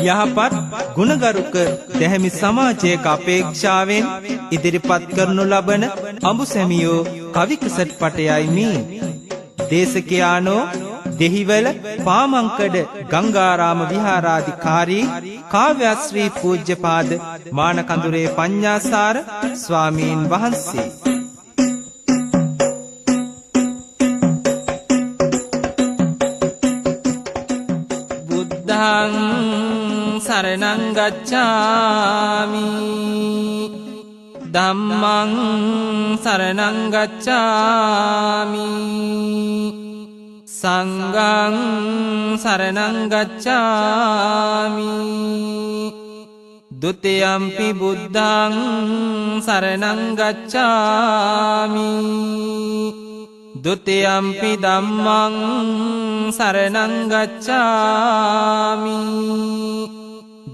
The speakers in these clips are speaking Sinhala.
යහපත් ගුණගරුක දැහැමි සමාජයක අපේක්ෂාවෙන් ඉදිරිපත් කරනු ලබන අඹුසැමියෝ කවි කසට් පටයයි මේ. දේශකයානෝ දෙහිවල පාමංකඩ ගංගාරාම විහාරාධිකාරී කාව්‍යශ්‍රී පූජ්‍යපාද මානකඳුරේ පඤ්ඤාසාර ස්වාමීන් වහන්සේ. බුද්ධං සරණං ගච්ඡාමි ධම්මං සරණං ගච්ඡාමි සංඝං සරණං ගච්ඡාමි ဒုတိယံ පි බුද්ධං සරණං ගච්ඡාමි ဒုတိယံ පි ධම්මං සරණං ගච්ඡාමි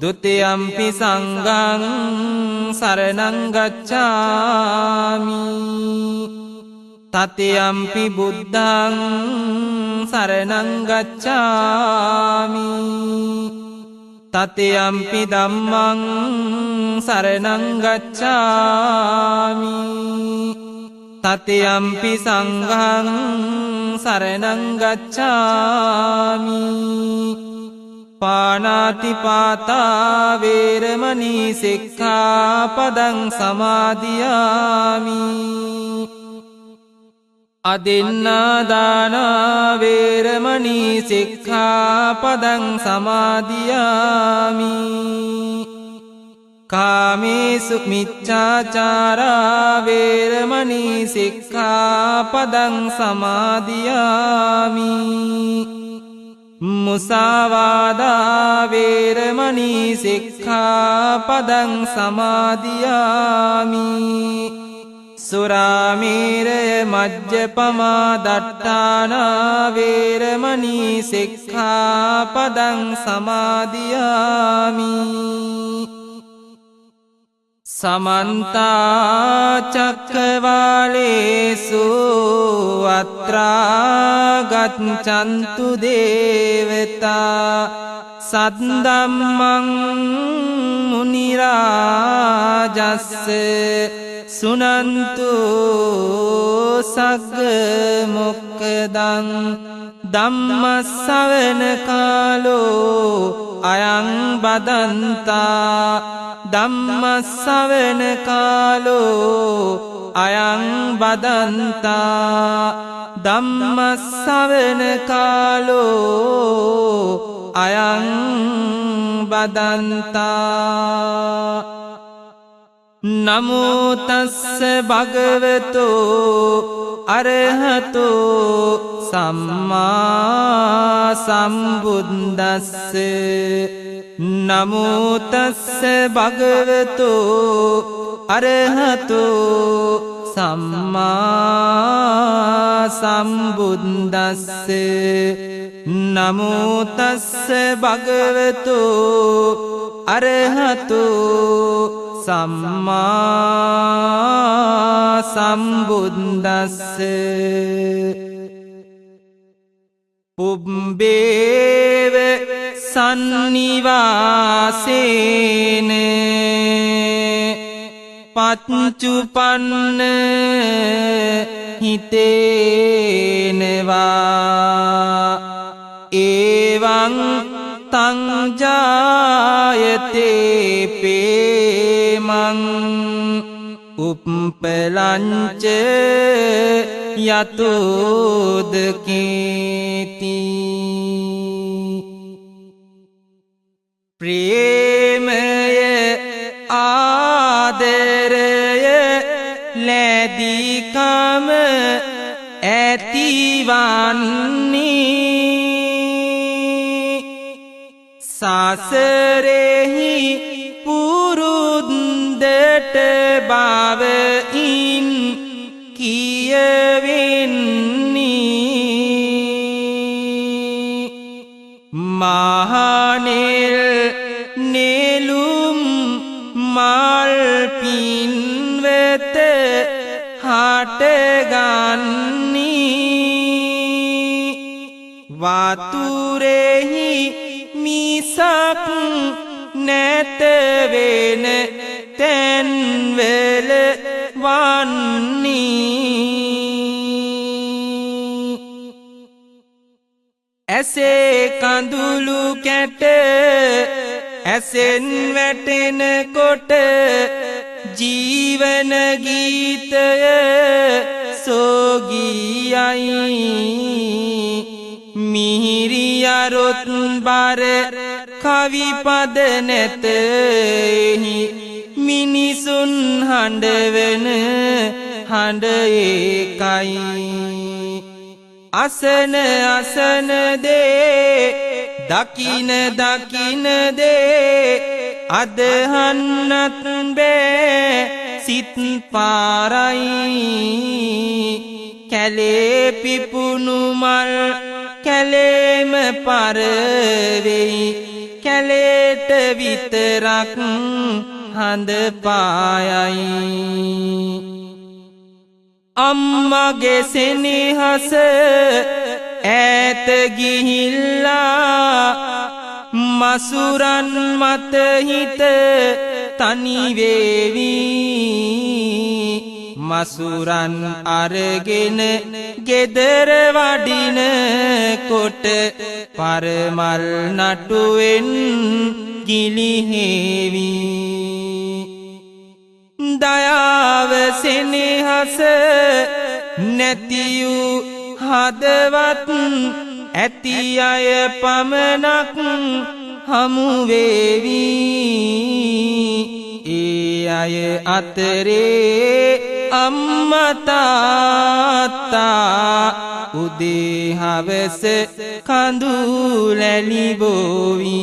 ဒုတိယံ පි සංඝං සරණං ගච්ඡාමි တတိယံ පි බුද්ධං සරණං ගච්ඡාමි တတိယံ පි ධම්මං සරණං ගච්ඡාමි တတိယံ පි සංඝං සරණං ගච්ඡාමි ပါဏာတိပါတာဝေရမဏီសិក្ខាပဒံ සමාදියාමි อดินนาดานาเวรมณีสิกขาปดังสมาดิยามิกาเมสุมิจฉาจาราเวรมณีสิกขาปดังสมาดิยามิมุสาวาดาเวรมณีสิกขาปดังสมาดิยามิสุราเมรยมัจจปมาดัฏฐานาเวรมณีสิกขาปดังสมาดิยามิสมันตาจักขวาเลสุอัตรากัจฉันตุเดวตาสัตดัมมังมุนิราจัสสะසුනන්තු සග්ග මොක්ඛදං ධම්මස්සවන කාලෝ අයං බදන්තා ධම්මස්සවන කාලෝ අයං බදන්තා ධම්මස්සවන කාලෝ අයං බදන්තා නමෝ තස්ස භගවතෝ අරහතෝ සම්මා සම්බුද්දස්ස නමෝ තස්ස භගවතෝ අරහතෝ සම්මා සම්බුද්දස්ස නමෝ තස්ස භගවතෝ අරහතෝ සම්මා සම්බුද්දස්ස පුබ්බේව සන්නිවාසේන පච්චුපන්න හිතේනවා එවං තං ජායතේ පේමං උප්පලංච යතෝදකේති ප්‍රේමය ආදරය ලැබීකම ඇතිවන්නේ සසරෙහි පුරුද්දට බවයින් කියවෙන්නේ මහනෙල් නෙළුම් මල් පින්වෙත හටගන්නී වතුරෙහි මිසක් නැත වෙන තැන්වල වන්නී ඇසේ කඳුළු කැට ඇසෙන් වැටෙන කොට ජීවන ගීතය සෝගියයි මිහිරියරොත් බර කවි පද නැතෙහි මිනිසුන් හඬවන හඬ ඒකයි අසන අසන දේ දකින දකින දේ අදහන්නත් බෑ සිත් පාරයි කැලේ පිපුණු මල් කැලේම පරවෙයි කැලේට විතරක් හඳ පායයි අම්මගේ සෙනෙහස ඈත ගිහිල්ලා මසුරන් මත හිත තනි වේවි මසුරන් අරගෙන ගෙදර වඩින කොට පරමල් නටුවෙන් ගිලිහෙවි දයාව සෙනෙහස නැතියු හදවත් ඇති අය පමණක් හමු වේවි ඒ අය අතරේ අම්මා තාත්තා උදේ හවස කඳුලැලි බෝවි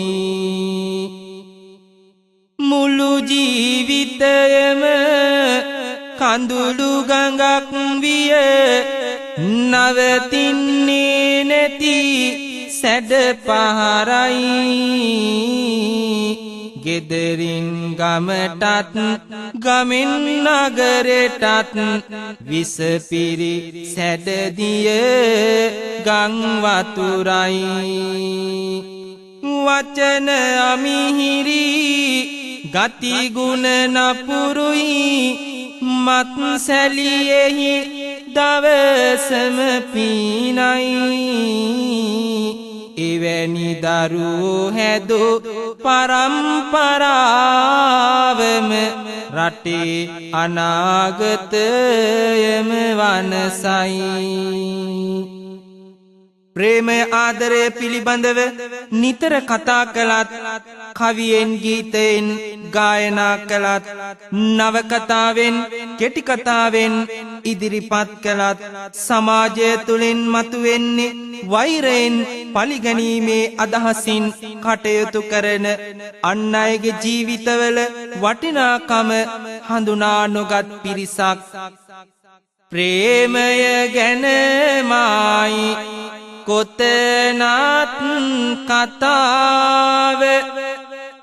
මුළු ජීවිතයම කඳුළු ගඟක් විය නවතින්නේ නැති සැඩ පහරයි ගෙදරින් ගමටත් ගමෙන් නගරටත් විසපිරි සැඩදිය ගං වතුරයි වචන අමිහිරි ගතිගුණ නපුරුයි මත් සැලියෙහි දවසම පීනයි එවැනි දරුවෝ හැදු පරම්පරාවම රටේ අනාගතයම වනසයි ප්‍රේමය ආදරය පිළිබඳව නිතර කතා කළත් කවියෙන් ගීතයෙන් ගායනා කළත් නවකතාවෙන් කෙටි කතාවෙන් ඉදිරිපත් කළත් සමාජය තුළින් මතුවෙන්නේ වෛරයෙන් පලිගැනීමේ අදහසින් කටයුතු කරන අන් අයගේ ජීවිතවල වටිනාකම හඳුනා නොගත් පිරිසක් ප්‍රේමය ගැනමයි කොතනත් කතාව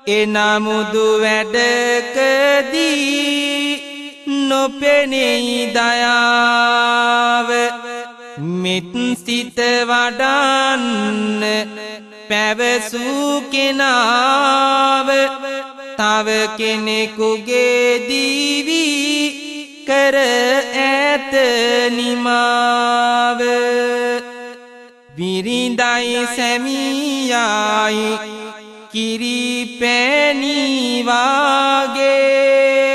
එනමුදු වැඩකදී නොපෙනෙයි දයාව මෙත් සිත වඩන්න පැවසූ කෙනාව තව කෙනෙකුගේ දිවි කර ඇත නිමාව විරිඳයි සැමියායි කිරි පැණි වාගේ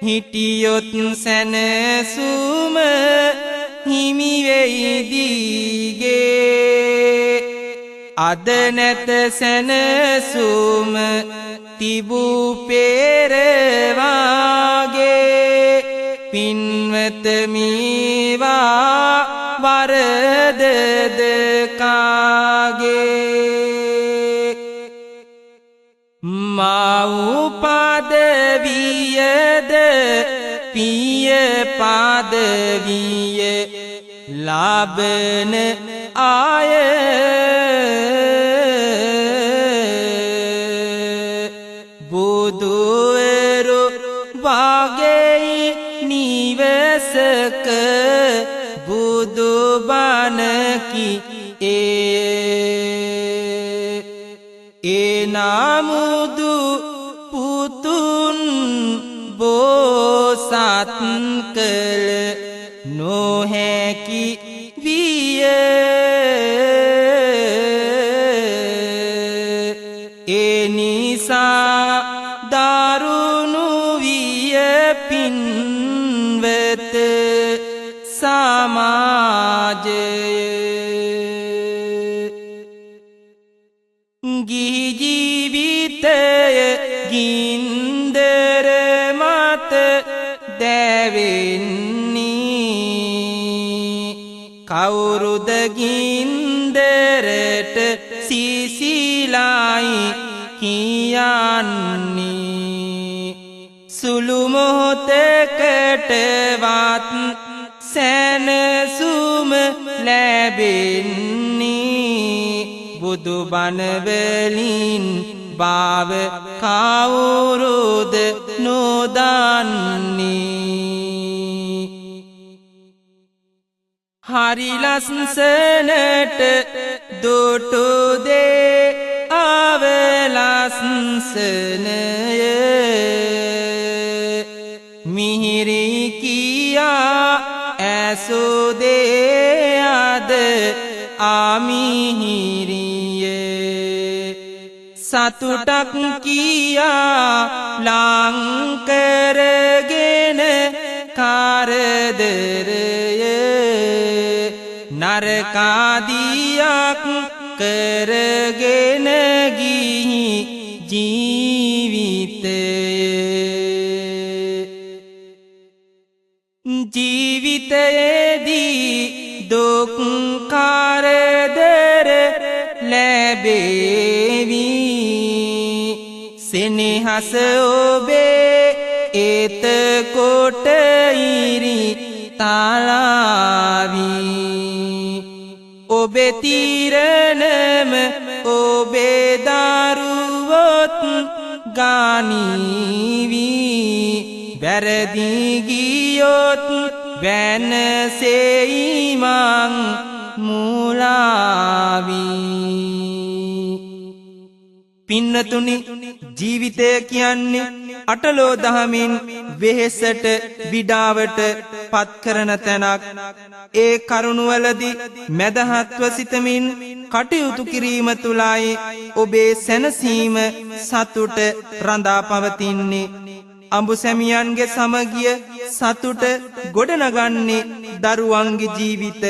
හිටියොත් සැනසුම හිමි වෙයි දීගේ අද නැත සැනසුම තිබූ පෙර වාගේ පින්වත මේවා වරදද කාගේ මව් පදවියද පිය පදවිය ලබන ආය බුදු සොඳුරු වාගේ නිවසක බුදු බණකි ඒ නාමුදු පුතුන් බෝසත් කළ නොහැකි විය ඒ නිසා දරුණු විය පින්වත සමාජය ගිහි ජීවිතය ගින්දර මත දැවෙන්නේ කවුරුද ගින්දරට සිසිලයි කියන්නේ සුළු මොහොතකටවත් සැනසුම ලැබෙන්නේ බුදු බණ වලින් බව කවුරුද නොදන්නේ හරි ලස්සනට දුටු දේ අවලස්සනය මිහිරි කියා ඇසුදේ අද අමිහිරිය සතුටක් කියා ලංකරගෙන කරදරය නරකාදියක් කරගෙන ගිහි ජීවිතයේදී දුක් කරදර ලැබේවි සෙනෙහස ඔබේ එතකොට ඉරි තලාවි ඔබේ තීරණම ඔබේ දරුවොත් ගානීවි වැරදි ගියොත් වෙනසෙයි මං මුලාවි පින්නතුනි ජීවිතය කියන්නේ අටලෝ දහමින් වෙහෙසට විඩාවට පත් කරන තැනක් ඒ කරුණවලදී මදහත්ව සිතමින් කටයුතු කිරීම තුලයි ඔබේ සැනසීම සතුට රඳා පවතින්නේ අඹු සැමියන්ගේ සමගිය සතුට ගොඩනගන්නේ දරුවන්ගේ ජීවිත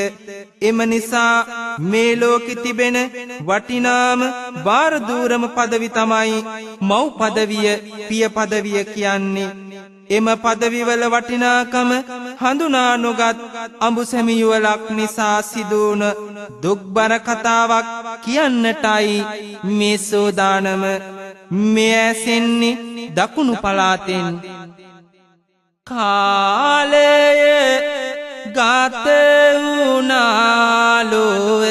එම නිසා මේ ලෝකෙ තිබෙන වටිනාම බාරදූරම පදවි තමයි මව් පදවිය පිය පදවිය කියන්නේ එම පදවිවල වටිනාකම හඳුනා නොගත් අඹු සැමියුවලක් නිසා සිදුවන දුක්බර කතාවක් කියන්නටයි මේ සෝදානම මේ ඇසෙන්නේ දකුණු පළාතෙන් කාලය ගත වුණාලොව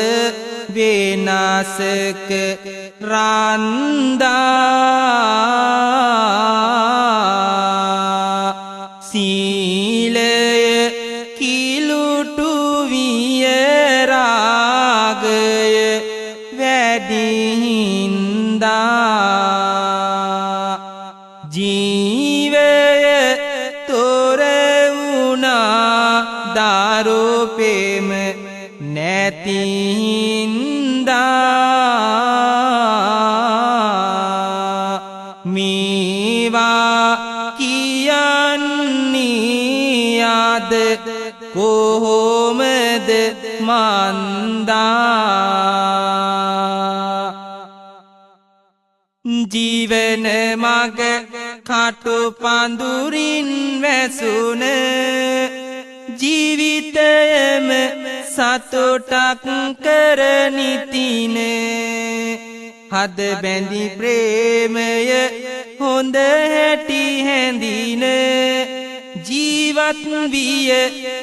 වෙනසක රන්දා සීලය කිලුටු විය රාගය වැඩි හින්දා ජීවය තොර වුණා දාරුපෙම නැති හින්දා මේවා කියන්නේ අද කොහොමද මන්දා ජීවන මග කටු පඳුරින් වැසුන ජීවිතයම සතුටක් කරනිතින හද බැඳි ප්‍රේමය හොඳ හැටි හැඳින ජීවත් විය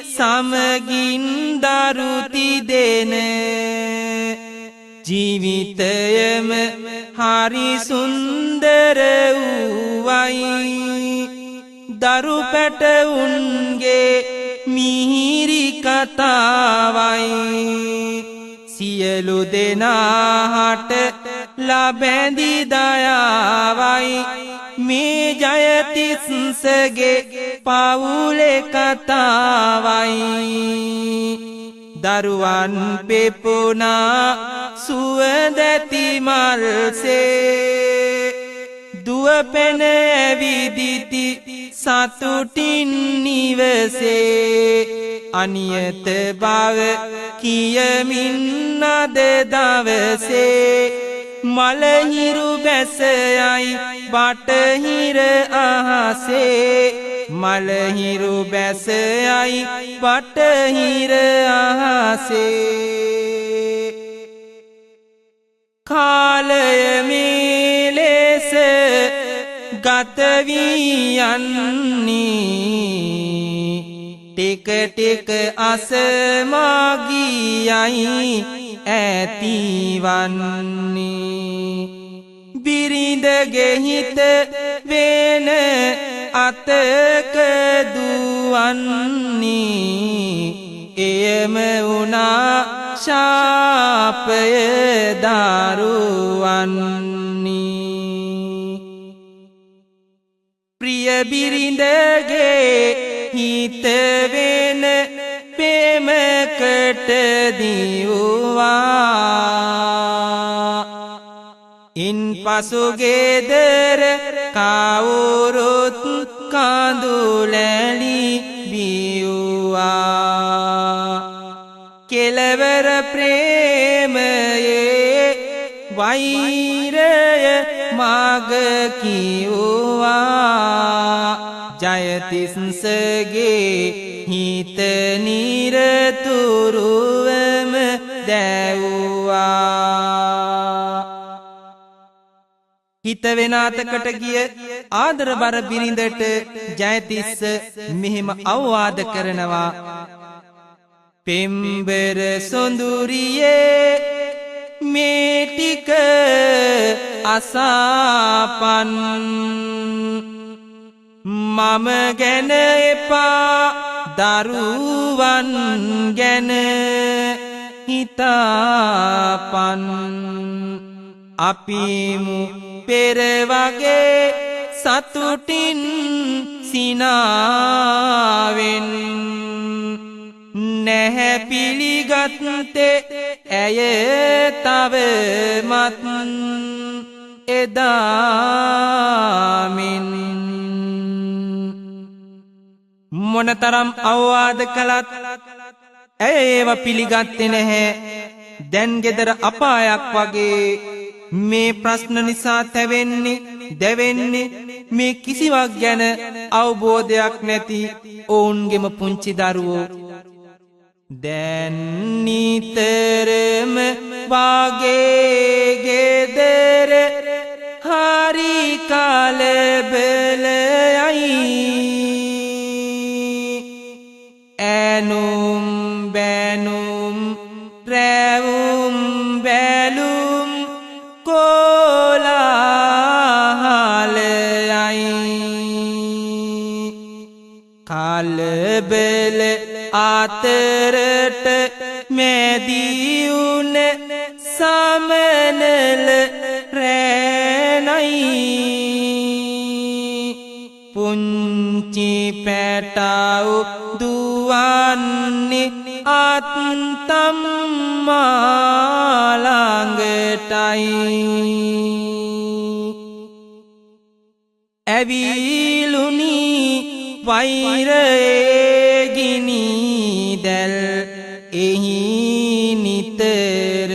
සමගින් දරුති දෙන ජීවිතයම හරි සුන්දර වූවයි දරු පැටවුන්ගේ මිහිරි කතාවයි සියලු දෙනාට ලබැඳි දයාවයි මේ ජයතිස්සගේ පවුලේ කතාවයි දරුවන් පෙපුනා සුවඳැති මල්සේ දුව පැන ඇවිදිති සතුටින් නිවසේ අනියත බව කියමින් අද දවසේ මලහිරු බැසයයි බටහිර අහසේ මලහිරු බැසයයි බටහිර අහසේ කාලය මේ ලෙස ගත වී යන්නේ ටික ටික අසමාගියයි ඇතිවන්නේ බිරිඳගේ හිත වෙන අතක දුවන්නේ එයම වුණා ශාපය දරුවන්නේ ප්‍රිය බිරිඳගේ හිත වෙන පෙමකට දිවුවා ඉන් පසු ගෙදර කවුරුත් කඳුලැලි බිව්වා කෙලවර ප්‍රේමයේ වෛරය මග කිව්වා ජයතිස්සගේ හිත නිරතුරුවම දැවුවා හිත වෙන අතකට ගිය ආදරබර බිරිඳට ජයතිස්ස මෙහෙම අවවාද කරනවා පෙම්බර සොඳුරියේ මේ ටික අසාපන් මම ගැන එපා දරුවන් ගැන හිතාපන් අපිමු පෙර වගේ සතුටින් සිනාවෙන් නැහැ පිළිගත්තේ ඇය තවමත් එදාමින් මොනතරම් අවවාද කළත් ඇය ඒව පිළිගත්තේ නැහැ දැන් ගෙදර අපායක් වගේ මේ ප්‍රශ්න නිසා තැවෙන්නේ දැවෙන්නේ මේ කිසිවක් ගැන අවබෝධයක් නැති ඔවුන්ගෙම පුංචි දරුවෝ දැන් නිතරම වාගේ ගෙදර හරි කලබලයි ඇනුම් බැනුම් රැවුම් බැලුම් කොලාහලයි කලබල අතරට මැදිවුන සමනල රැනයි පුංචි පැටව් දුවන්නේ අත්තම්මා ළඟටයි ඇවිලුනි වෛරයේ ගිනි දැල් එහි නිතර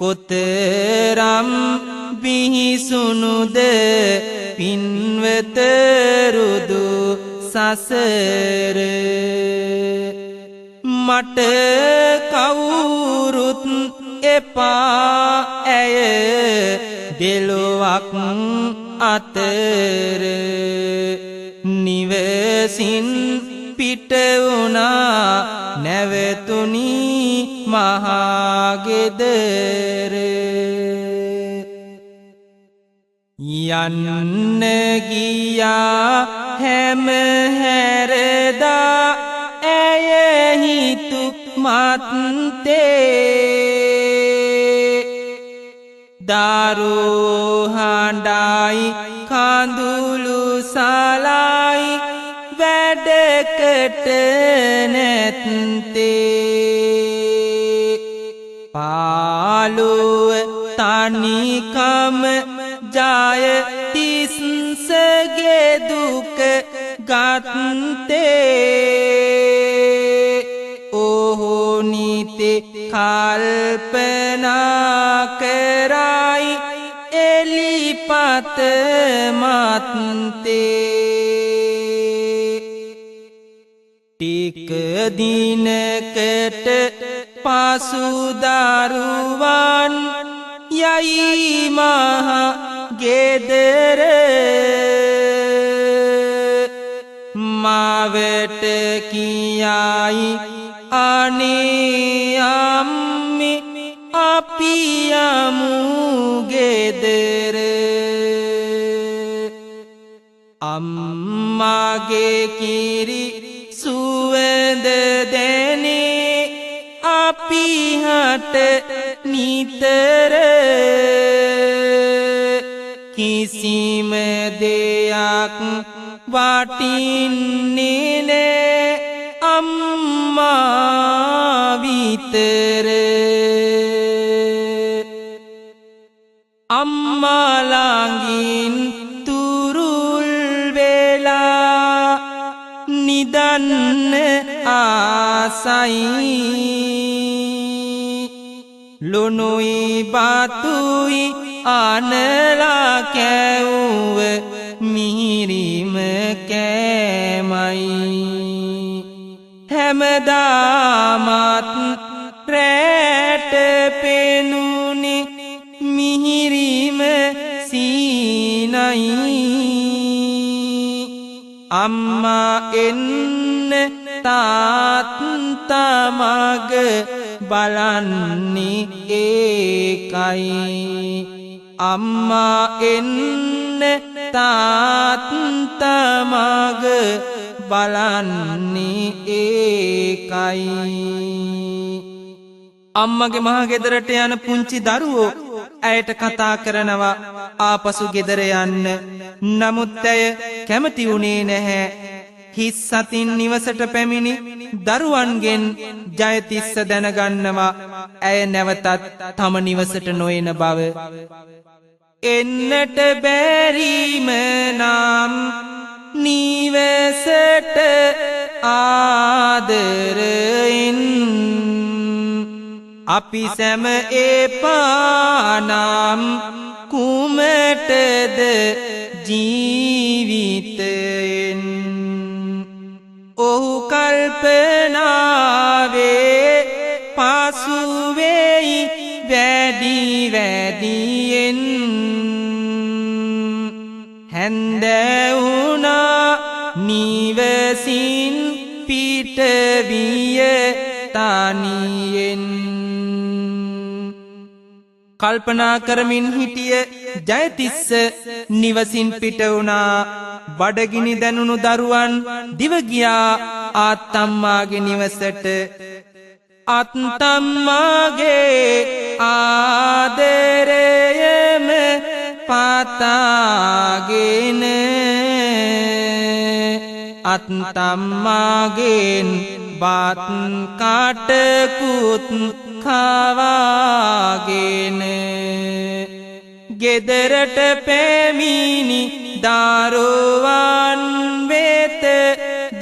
කොතරම් බිහිසුනුද පින්වතරුදු සසර මට කවුරුත් එපා ඇය දෙලොවක් අතර නිවසින් පිට වුණා නැවතුනි මහා ගෙදර යන්න ගියා හැම හැරදා ඇය හිතු මත්තේ දරුවෝ හඬයි කඳුළු සලයි වැඩකට නැත්තේ පාළුව තනිකම ජය තිස්සගේ දුක ගත්තේ ඔහු නිතේ කල්පනා කරයි එලිපත මත්තේ ටික දිනකට පසු දරුවන් යයි මහ ගෙදර මාවට කියයි අනේ අම්මේ අපි යමු ගෙදර අම්මාගේ කිරි සුවඳ දැනේ අපි හට නිතර කිසිම දෙයක් වටින්නේ නෑ අම්මා විතර අම්මා ළඟින් තුරුල් වෙලා නිදන්න ආසයි ලුණුයි බතුයි අනලා කැවුව මිහිරිම කෑමයි හැමදාමත් රැට පෙනුනේ මිහිරිම සීනයි අම්මා එන්න තාත්තා මග බලන්නේ ඒකයි අම්මා එන්න තාත්තා මග බලන්නේ ඒකයි අම්මගේ මහ ගෙදරට යන පුංචි දරුවෝ ඇයට කතා කරනවා ආපසු ගෙදර යන්න නමුත් ඇය කැමති වුණේ නැහැ හිස් සතින් නිවසට පැමිණි දරුවන්ගෙන් ජයතිස්ස දැනගන්නවා ඇය නැවතත් තම නිවසට නොයන බව එන්නට බැරිම නම් නිවසට ආදරෙන් අපි සැම එපානම් කුමටද ජීවිතයෙන් ඔහු කල්පනාවේ පසුවෙයි වැඩි වැඩියෙන් හැන්දැවුණා නිවසින් පිටවිය තනියෙන් කල්පනා කරමින් හිටිය ජයතිස්ස නිවසින් පිට වුණා බඩගිනි දැනුණු දරුවන් දිවගියා ආත්තම්මාගේ නිවසට අත්තම්මාගේ ආදරයම පතාගෙන අත්තම්මාගෙන් බත් කටකුත් කවාගෙන ගෙදරට පැමිණි දරුවන් වෙත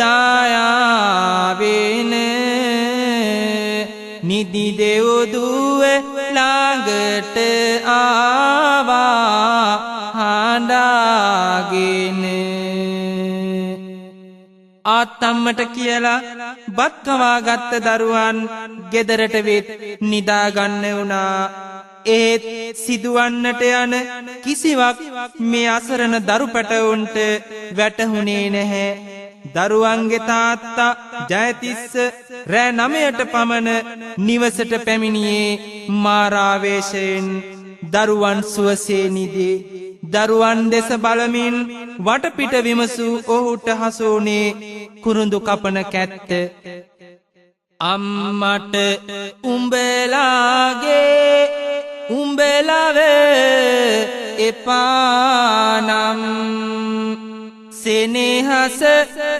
දයාවෙන නිදි දෙව්දුව ළඟට ආවා හඬාගෙන ආත්තම්මට කියලා බත් කවාගත්ත දරුවන් ගෙදරට වෙත් නිදාගන්න වුණා ඒත් සිදුවන්නට යන කිසිවක් මේ අසරණ දරු පැටවුන්ට වැටහුණේ නැහැ දරුවන්ගේ තාත්තා ජයතිස්ස රෑ 9ට පමණ නිවසට පැමිණියේ මාරාවේශයෙන් දරුවන් සුවසේ නිදේ දරුවන් දෙස බලමින් වටපිට විමසූ ඔහුට හසුනේ කුරුඳු කපන කැත්ත. අම්මට උඹලාගේ උඹලව එපානම් සෙනෙහස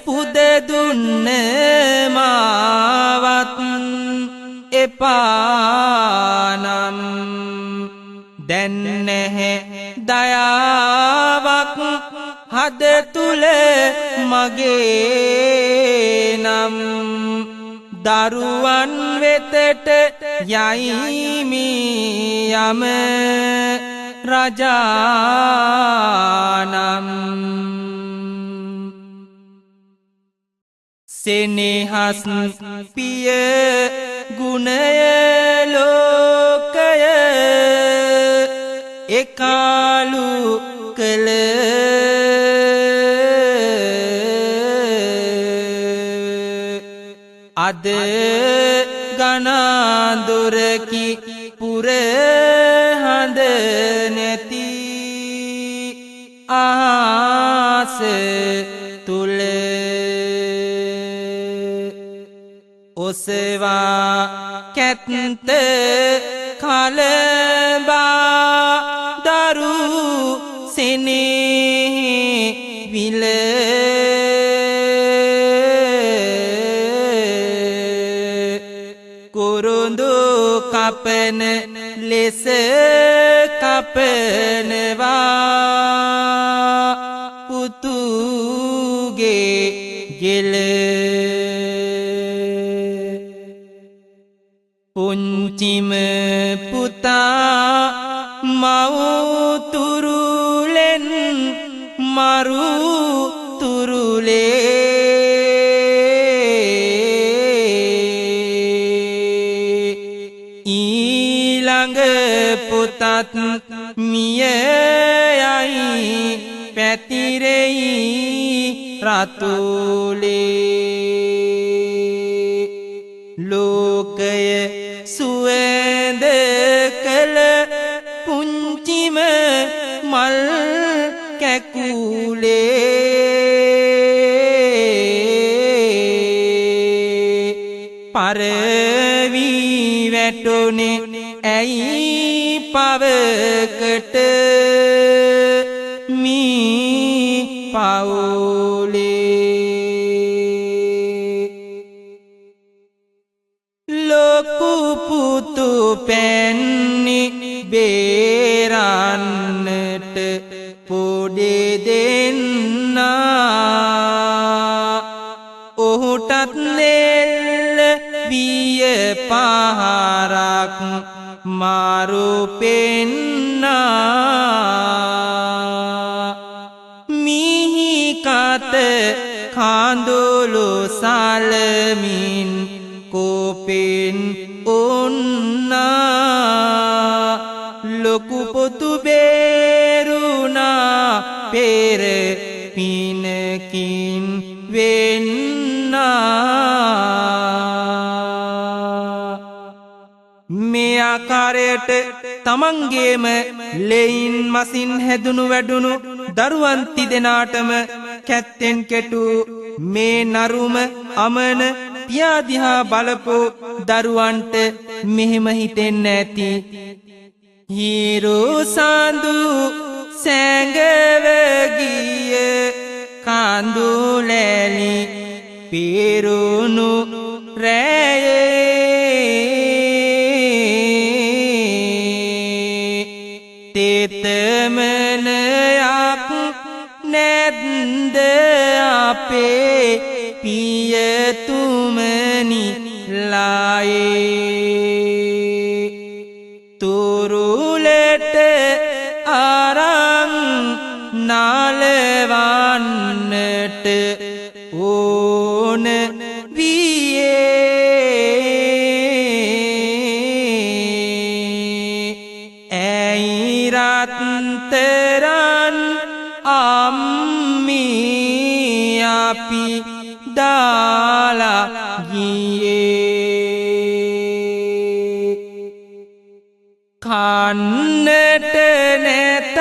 පුද දුන්න මාවත් එපානම් දැන් නැහැ දයාවක් හද තුල මගේ නම් දරුවන් වෙතට යයිමි යම රජානම් සෙනෙහස් පිය ගුණය ලෝකය එකාලු කළ අද ගනාදුරකි පුරහඳ නැති ආස තුල ඔසවා කැත්ත කලබා දරු සෙනෙහි විල කුරුඳු කපන ලෙස කපනවා පුතුගේ ගෙල පුංචිම පුතා මව්තුරුලෙන් මරු තුරුලේ ඊළඟ පුතත් මිය යයි පැතිරෙයි රතුලේ ලෝකය සුවඳ කළ පුංචිම මල් කැකුලේ පරවි වැටුනේ ඇයි පවකට මී පවුලේ ලොකු පුතු පැන්නි බේරන්නට පොඩි දෙන්නා ඔහුටත් නෙල්ල විය පහරක් මාරු පෙන්නා මිහි කත කඳුළු සලමින් කෝපෙන් උන්නා ලොකු පුතු බේරුණා පෙර පිනකින් වෙන්නා මේ ආකාරයට තමන්ගේම ලෙයින් මසින් හැදුණු වැඩුණු දරුවන් තිදෙනාටම කැත්තෙන් කෙටු මේ නරුම අමන පියා දිහා බලපු දරුවන්ට මෙහෙම හිතෙන්න ඇති හිරු සඳු සැඟව ගිය කඳුලැලි පිරුණු රැයේ තෙතමනයක් නැද්ද අපේ පියතුමනි ලායේ තුරුලට අරන් නාලවන්නට ඕන වියේ ඇයි රත්තරන් අම්මි අපි දාලා ගියේ කන්නට නැතත්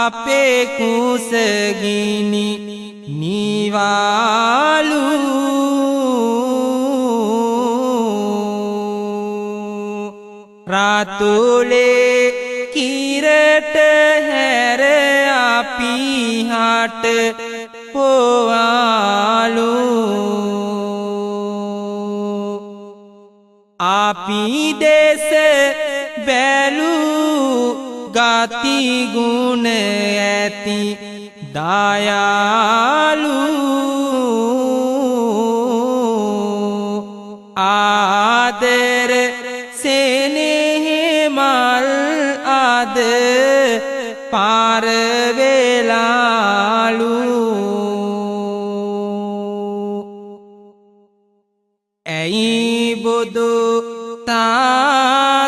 අපේ කුසගිනි නිවාලු රාතුලේ කිරට හැර අපි හට පොවාලු අපි දෙස බැලු ගති ගුණ ඇති දයාලු ආදර සෙනෙහි මල් අද පාර වේලාලු ඇයි බුදු තාත්තේ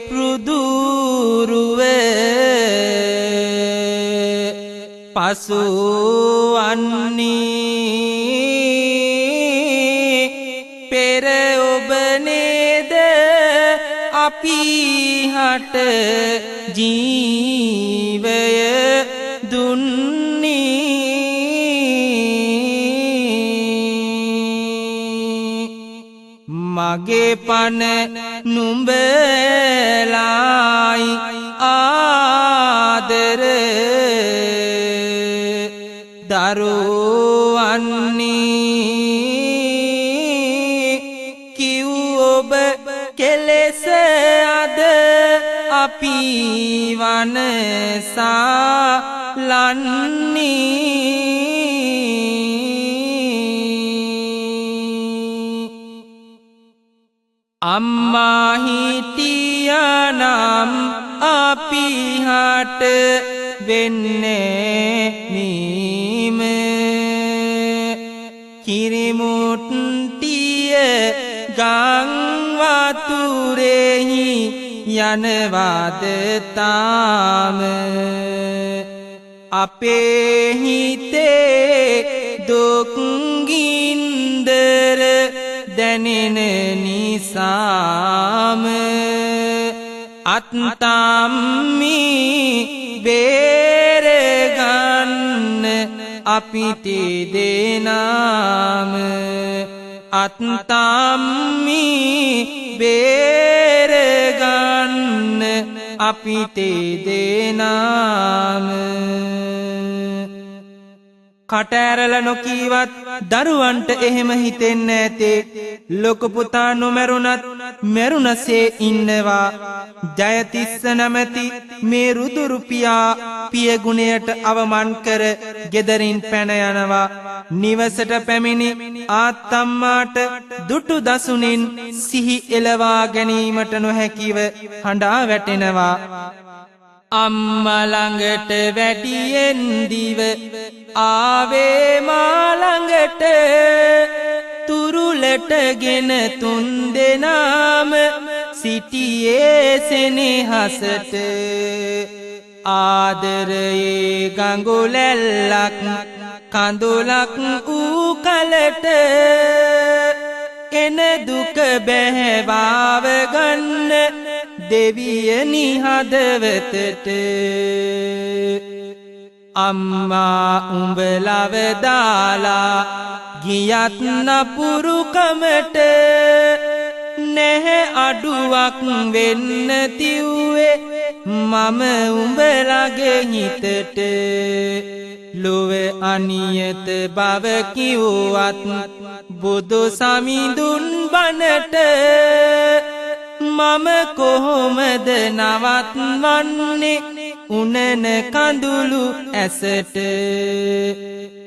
පෘදුරුව පසු වන්නේ පෙර ඔබ නේද අපි හට ජීවය දුන්නේ මගේ පන නුඹලායි ආදර දරුවන්නේ කිව් ඔබ කෙලෙස අද අපි වනසා ලන්නේ අම්මා හිටියනම් අපි හට වෙන්නේ නීම කිරිමුට්ටිය ගං වතුරෙහි යනවාද තාම අපේ හිතේ දුක් ගින්දර දැනෙන නිසාම අත්තම්මි බේරගන්න අපි දෙදෙනාම අත්තම්මි බේරගන්න අපි දෙදෙනාම කට ඇරල නොකීවත් දරුවන්ට එහෙම හිතෙන්න ඇතේ ලොකු පුතා නොමැරුණත් මැරුණසේ ඉන්නවා ජයතිස්ස නැමැති මේ රුදුරු පියා පියගුණයට අවමන් කර ගෙදරින් පැන යනවා නිවසට පැමිණි ආත්තම්මාට දුටු දසුනින් සිහි එළවා ගැනීමට නොහැකිව හඬා වැටෙනවා අම්මා ළඟට වැටියෙන් දිව ආවේ මා ළඟට තුරුලටගෙන තුන් දෙනාම සිටියේ සෙනෙහසට ආදරයේ ගඟුලැල්ලක් කඳුලක් වූ කලට එන දුක බැහැවාව ගන්න දෙවියනි හදවතට අම්මා උඹ ලව දාලා ගියත් නපුරුකමට නැහැ අඩුවක් වෙන්න තිව්වේ මම උඹලගේ හිතට ලොව අනියත බව කිව්වත් බුදු සමිඳුන් බණට මම කොහොමද නවත්වන්නේ උනන කඳුළු ඇසට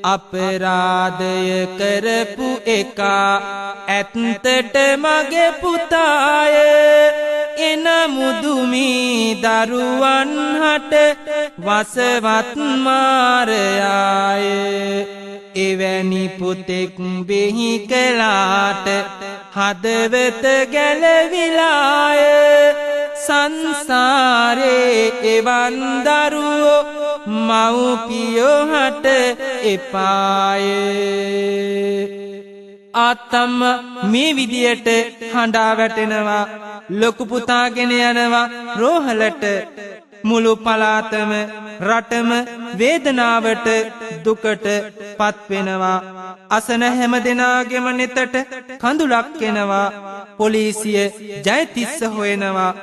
අපරාධය කරපු එකා ඇත්තට මගේ පුතාය එන මුදුමී දරුවන් හට වසවත් මාරයාය එවැනි පුතෙක් බෙහි කළාට හදවත ගැලවිලාය සංසාරේ එවන් දරුවෝ මව්පියෝ හට එපාය ආත්තම්ම මේ විදියට හඬා වැටෙනවා ලොකු පුතාගෙන යනවා රෝහලට මුළු පලාතම රටම වේදනාවට දුකට පත්වෙනවා. අසන හැම දෙනාගේම නෙතට කඳුලක් එනවා. පොලිසිය ජයතිස්ස හොයනවා.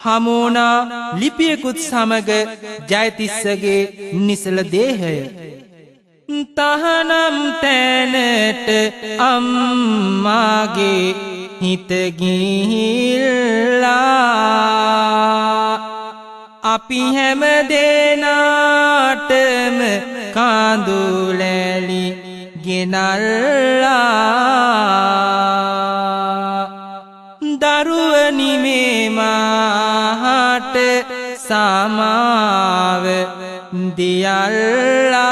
හමුණා ලිපියකුත් සමග ජයතිස්සගේ නිසල දේහය. තහනම් තැනට අම්මාගේ හිත ගිහිල්ලා අපි හැම දෙනාටම කඳුලැලි ගෙනල්ලා දරුවනි මේ මාහට සමාව දියල්ලා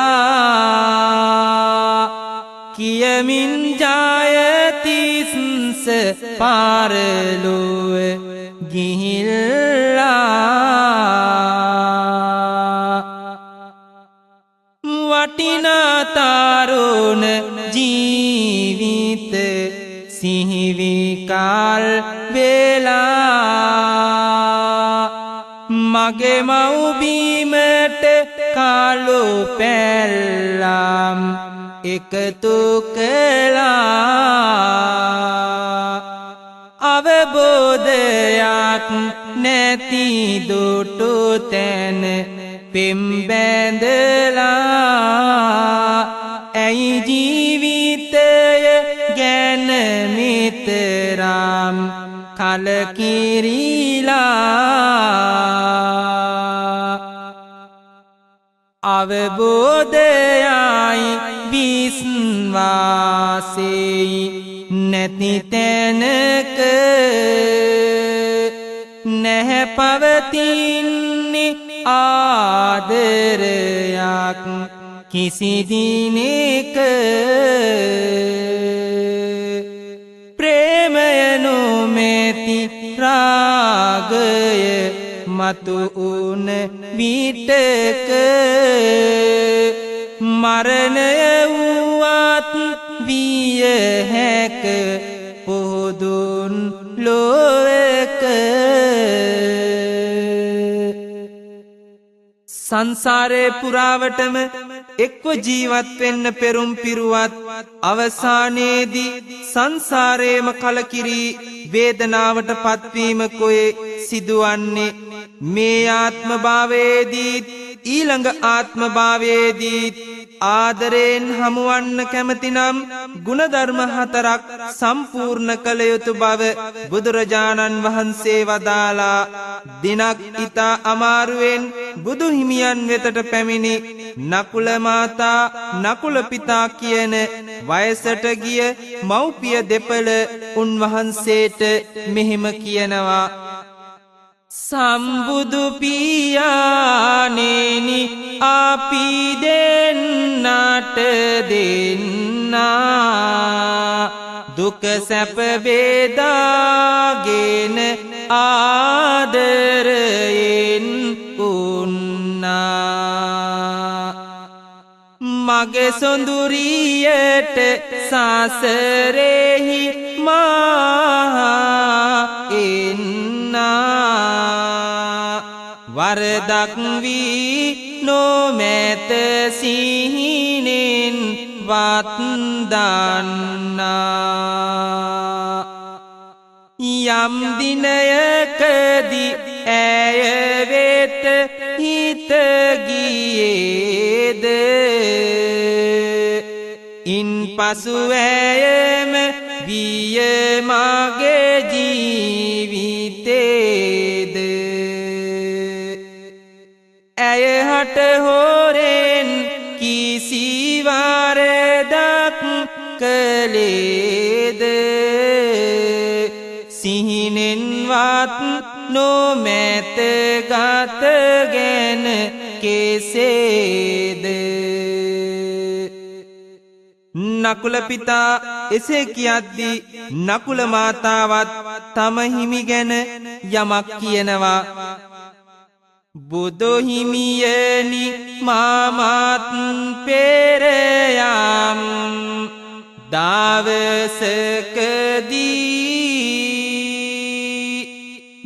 කියමින් ජයතිස්ස පාරලොව ගිහිල්ලා වටිනා තරුණ ජීවිත සිහිවිකල් වෙලා මගේ මව්බිමට කළු පැල්ලම් එකතු කළා. අවබෝධයක් නැති දුටු තැන පෙම් බැඳලා ඇයි ජීවිතය ගැන මිතරම් කලකිරිලා. අවබෝධයයි විශ්වාසෙයි නැති තැනක නැහැ පවතින්නේ ආදරයක් කිසි දිනක. ප්‍රේමය නොමැති රාගය මතු උන විටක මරණය වුවත් විය හැක පොදුන් ලොවක. සංසාරේ පුරාවටම එක්ව ජීවත් වෙන්න පෙරුම් පිරුවත් අවසානයේදී සංසාරේම කලකිරී වේදනාවට පත්වීම කොයේ සිදුවන්නේ. මේ ආත්ම භාවයේදී ඊළඟ ආත්ම භාවයේදී ආදරයෙන් හමුවන්න කැමතිනම් ගුණධර්ම 4ක් සම්පූර්ණ කළ යුතු බව බුදුරජාණන් වහන්සේ වදාලා. දිනක් ඊතා අමාරුවෙන් බුදු හිමියන් වෙතට පැමිණි නකුල මාතා නකුල පිතා කියන වයසට ගිය මව්පිය දෙපළ උන්වහන්සේට මෙහෙම කියනවා. සම්බුදු පියාණෙනි අපි දෙන්නට දෙන්නා දුක සැප බෙදාගෙන ආදරයෙන් උන්නා. මගේ සොඳුරියට සසරෙහි මා එන්නා. වරදක් වී නොමැත සිහිනෙන් වත් දන්නා. යම් දිනයකදී ඇය වෙත හිත ගියේද ඉන් පසු ඇයම විය මගේ ජීවිතේද. ඇය හට හොරෙන් කිසිවරදක් කළේද සිහිනෙන්වත් නොමැත ගත ගැන කෙසේද. නකුල පිතා එසේ කියද්දී නකුල මාතාවත් තම හිමි ගැන යමක් කියනවා. බුදු හිමියනි මාමත් පෙර යම් දවසකදී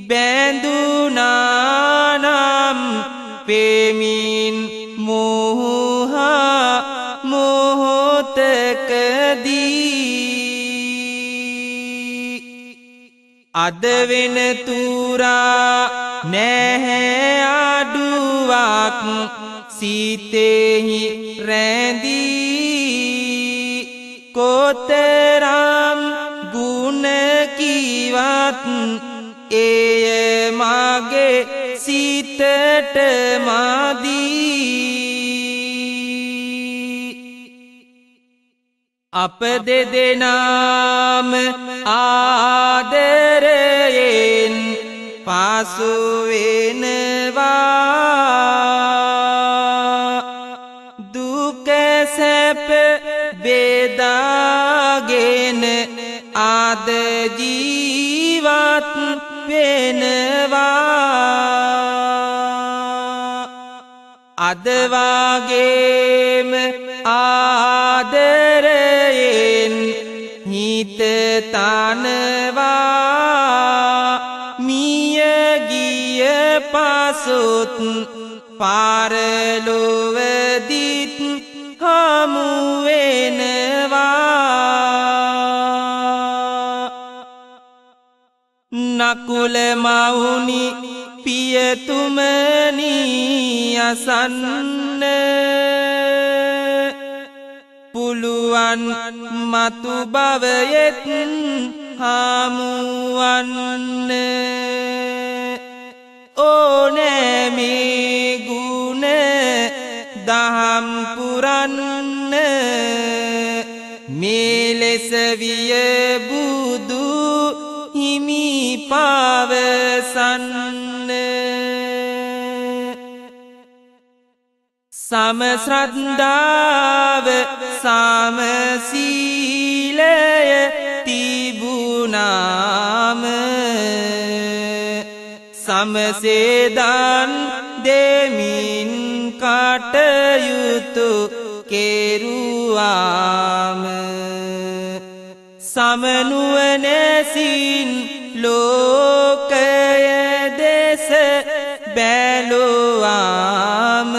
බැඳුනා නම් පේමින් මෝහා මොහොතකදී අද වෙන තුරා නැහැ අඩුවක් සිතෙහි රැඳී කොතරම් ගුණ කිවත් එය මගේ සිතට මදී අප දෙදෙනාම ආදරයෙන් පාසු වෙනවා දුක සැප බෙදාගෙන ආද ජීවත් වෙනවා අද වගේම ආදරයෙන් හිත තනවා මිය ගිය පසුත් පාරලොවදිත් හමු වෙනවා නකුල මවුනි පියතුමනි අසන්න පුළුවන් මතු භවයෙත් හමුවන්න ඕනෑ මේ ගුණ දහම් පුරන්න මේ ලෙස විය බුදු හිමි පවසන්න සම ශ්‍රද්ධාව සම සීලය තිබුණාම සමසේදන් දෙමින් කටයුතු කෙරුවාම සමනුවනැසින් ලෝකය දෙස බැලුවාම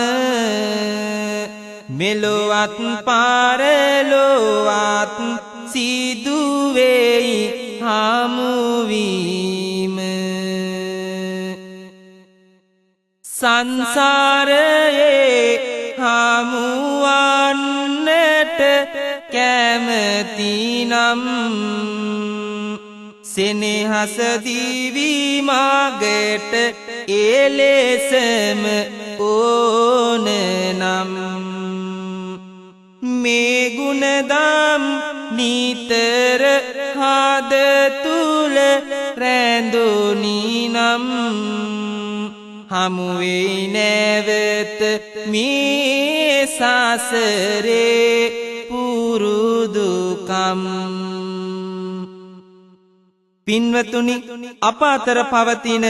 මෙලොවත් පාරලොවත් සිදුවෙයි හමුවීම සංසාරයේ හමුවන්නට කැමතිනම් සෙනෙහස දිවි මාගට එලෙසම ඕනනම් මේ ගුණදම් නිතර හද තුල රැඳුනි නම් හමුවෙයි නැවත මේ සසරේ පුරුදුකම් පින්වතුනි අප අතර පවතින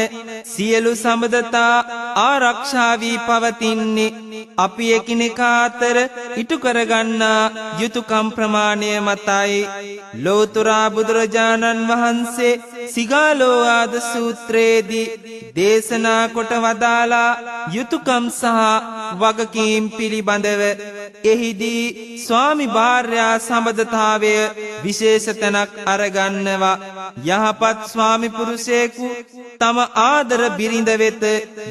සියලු සම්බන්ධතා ආරක්ෂා වී පවතින්නේ අපි එකිනෙකා අතර ඉටු කරගන්නා යුතුයකම් ප්‍රමාණය මතයි ලෝතර බුදුරජාණන් වහන්සේ සිගාලෝවාද සූත්‍රයේදී දේශනා කොට වදාලා යුතුයකම් සහ වගකීම් පිළිබඳව එහිදී ස්වාමි භාර්යා සම්බන්ධතාවය විශේෂ තැනක් අරගන්නවා යහපත් ස්වාමි පුරුෂයෙකු තම ආදර බිරිඳ වෙත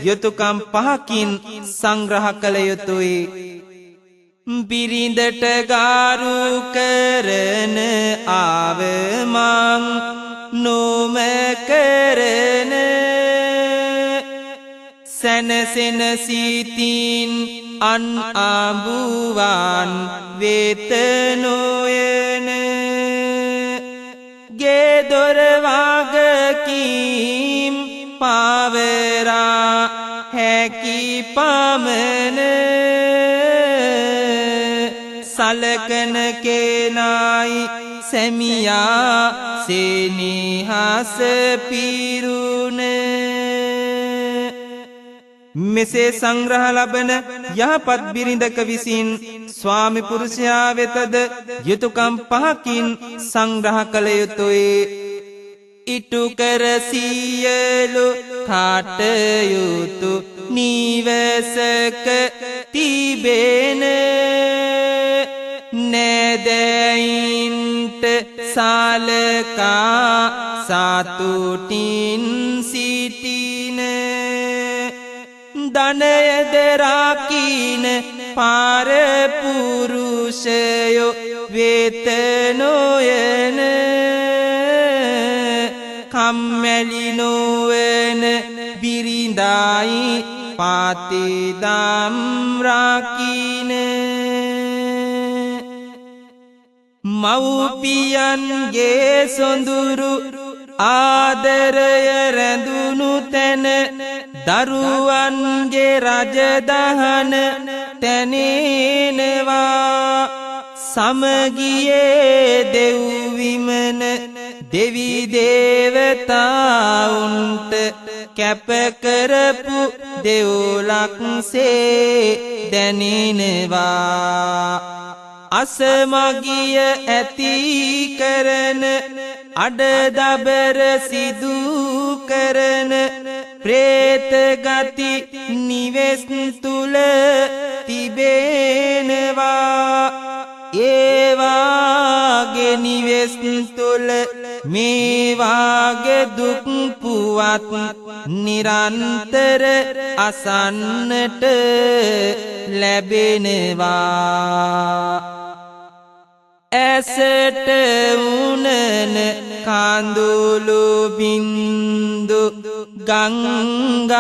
යුතුයකම් පහකින් සංග්‍රහ කළ යුතුය බිරිඳට ගාරු කරන ආවමං නොම කරන සැනසෙන සිතින් අන් ආඹුවන් වෙත නොයන ගේ දොර වගකීම් පවරා හැකි පමණ සලකන කෙනායි සැමියා සෙනෙහස පිරුණ මෙසේ සංග්‍රහ ලබන යහපත් බිරිඳක විසින් ස්වාමි පුරුෂයා වෙතද යුතුයකම් පහකින් සංග්‍රහ කළ යුතුය ඉටු කර සියලු කටයුතු නිවසක තිබෙන නැදයින්ට සලකා සතුටින් සිටින ධනයද රකින්න පරපුරුෂයෝ වෙත නොයන කම්මැලි නොවන බිරිඳයි පාතිදම් රකින්න මව්පියන්ගේ සොඳුරු ආදරය රැඳුණු තැන දරුවන්ගේ රජදහන තැනෙනවා සමගියේ දෙව්විමන දෙවි දේවතාවුන්ට කැප කරපු දෙව්ලක්සේ දැනෙනවා අසමගිය ඇති කරන අඩදබර සිදු කරන ප්‍රේත ගති නිවෙස් තුල තිබෙනවා ඒවාගේ නිවෙස් තුල මේ වාගේ දුක් පුවත් නිරන්තර අසන්නට ලැබෙනවා ඇසට උනන කඳුළු බින්දු ගංගාවක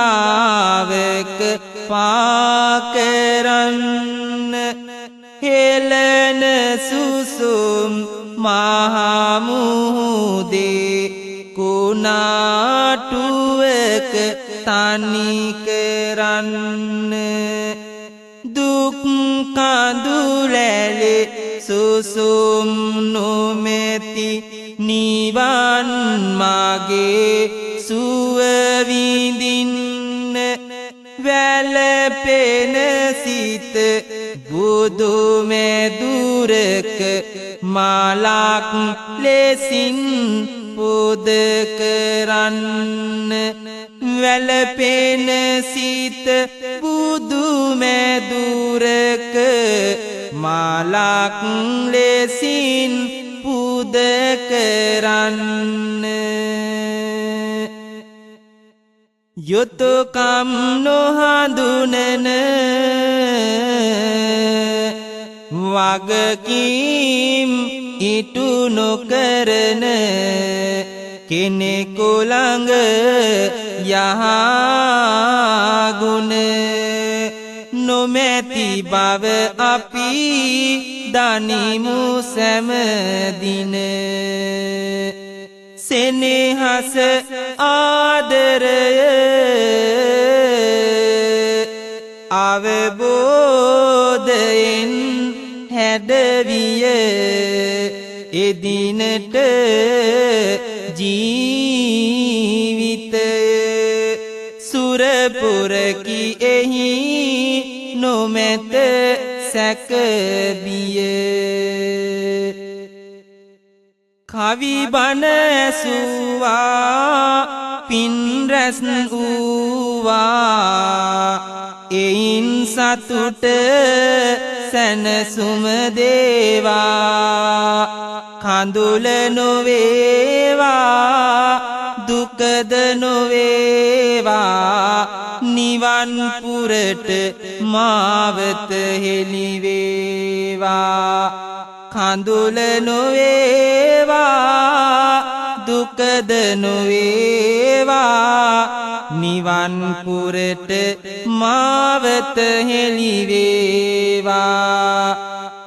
පාකරන්න හෙළන සුසුම් මහමුහුදේ කුණාටුවක තනි කරන්න දුක් කඳුලැලේ සුසුම් නොමැති නිවන් මාගේ සුව විඳින්න වැළපෙන සිත බුදු මෙදුරක මාලක් ලෙසින් පුද කරන්න වැළපෙන සිත බුදු මෙදුරක මාලක් ලෙසින් පුද කරන්න යුතුයකම් නොහඳුනන වගකීම් ඉටු නොකරන කෙනෙකු ළඟ යහගුණ නොමැති බව අපි දනිමු සෑමදින සෙනෙහස ආදරය අවබෝධයෙන් හැඩවිය එදිනට ජීවිතය සුරපුරකි එහි නොමැත සැකබිය කවි බණ ඇසුවා පින් රැස් වූවා එයින් සතුට සැනසුම දේවා කඳුල නොවේවා දුකද නොවේවා නිවන් පුරට මාවත හෙළිවේවා කඳුල නොවේවා දුකද නොවේවා නිවන් පුරට මාවත හෙළිවේවා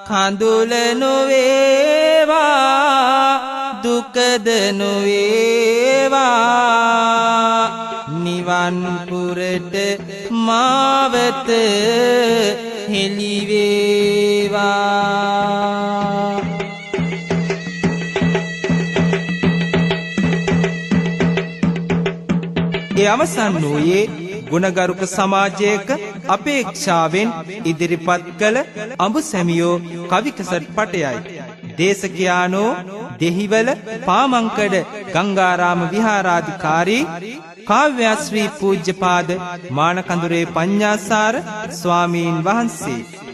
කඳුල නොවේවා දුකද නොවේවා නිවන් පුරට මාවත හෙළිවේවා ඒ අවසන් වූයේ ගුණගරුක සමාජයක අපේක්ෂාවෙන් ඉදිරිපත් කළ අඹ සැමියෝ කවි කැසට් පටයයි. දේශකයානෝ දෙහිවල පාමංකඩ ගංගාරාම විහාරාධිකාරී කාව්‍යශ්‍රී පූජ්‍යපාද මානකඳුරේ පඤ්ඤාසාර ස්වාමීන් වහන්සේ